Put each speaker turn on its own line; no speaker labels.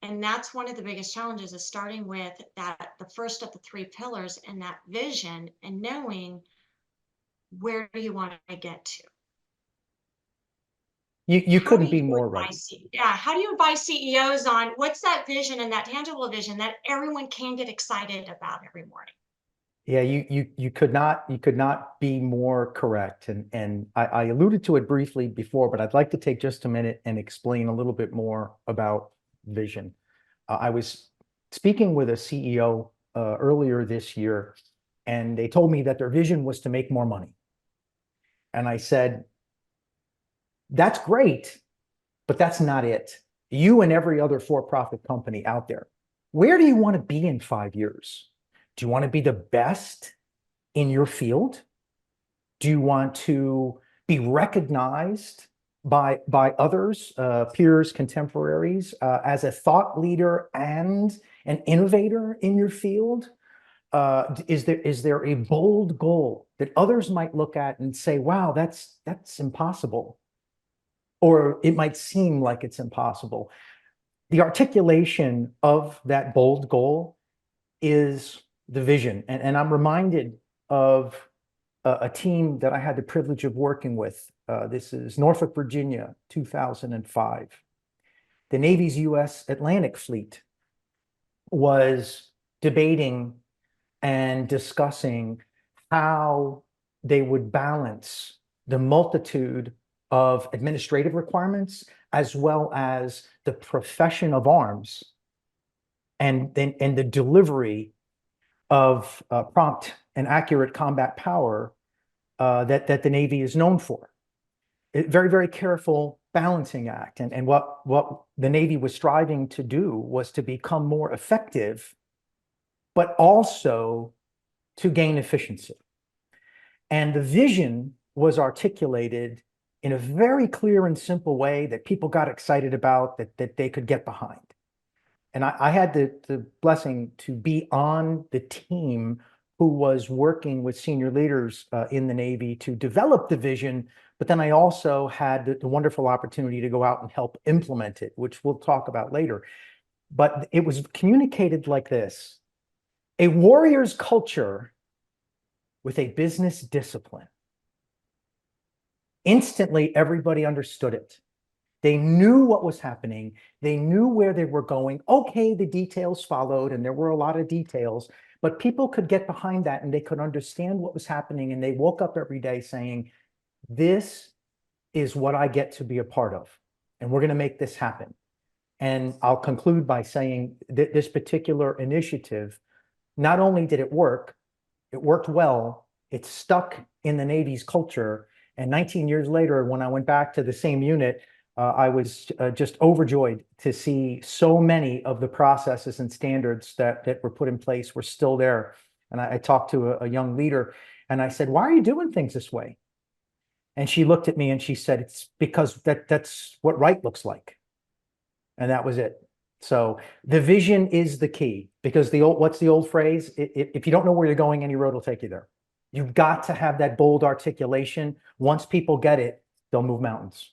And that's one of the biggest challenges is starting with that, the first of the three pillars and that vision and knowing where do you want to get to.
You
How do
couldn't
you
be more right.
advise, yeah, how do you advise CEOs on what's that vision and that tangible vision that everyone can get excited about every morning?
Yeah, you could not be more correct. And I alluded to it briefly before, but I'd like to take just a minute and explain a little bit more about vision. I was speaking with a CEO earlier this year, and they told me that their vision was to make more money. And I said, that's great, but that's not it. You and every other for-profit company out there, where do you want to be in 5 years? Do you want to be the best in your field? Do you want to be recognized by others, peers, contemporaries, as a thought leader and an innovator in your field? Is there a bold goal that others might look at and say, "Wow, that's impossible," or it might seem like it's impossible? The articulation of that bold goal is the vision, and I'm reminded of a team that I had the privilege of working with. This is Norfolk, Virginia, 2005. The Navy's U.S. Atlantic Fleet was debating and discussing how they would balance the multitude of administrative requirements as well as the profession of arms and the delivery of prompt and accurate combat power that the Navy is known for. Very, very careful balancing act. And what the Navy was striving to do was to become more effective, but also to gain efficiency. And the vision was articulated in a very clear and simple way that people got excited about, that they could get behind. And I had the blessing to be on the team who was working with senior leaders in the Navy to develop the vision, but then I also had the wonderful opportunity to go out and help implement it, which we'll talk about later. But it was communicated like this: a warrior's culture with a business discipline. Instantly, everybody understood it. They knew what was happening. They knew where they were going. Okay, the details followed, and there were a lot of details, but people could get behind that and they could understand what was happening. And they woke up every day saying, this is what I get to be a part of, and we're going to make this happen. And I'll conclude by saying that this particular initiative, not only did it worked well, it stuck in the Navy's culture. And 19 years later, when I went back to the same unit, I was just overjoyed to see so many of the processes and standards that were put in place were still there. And I talked to a young leader and I said, "Why are you doing things this way?" And she looked at me and she said, "It's because that's what right looks like." And that was it. So the vision is the key, because what's the old phrase? If you don't know where you're going, any road will take you there. You've got to have that bold articulation. Once people get it, they'll move mountains.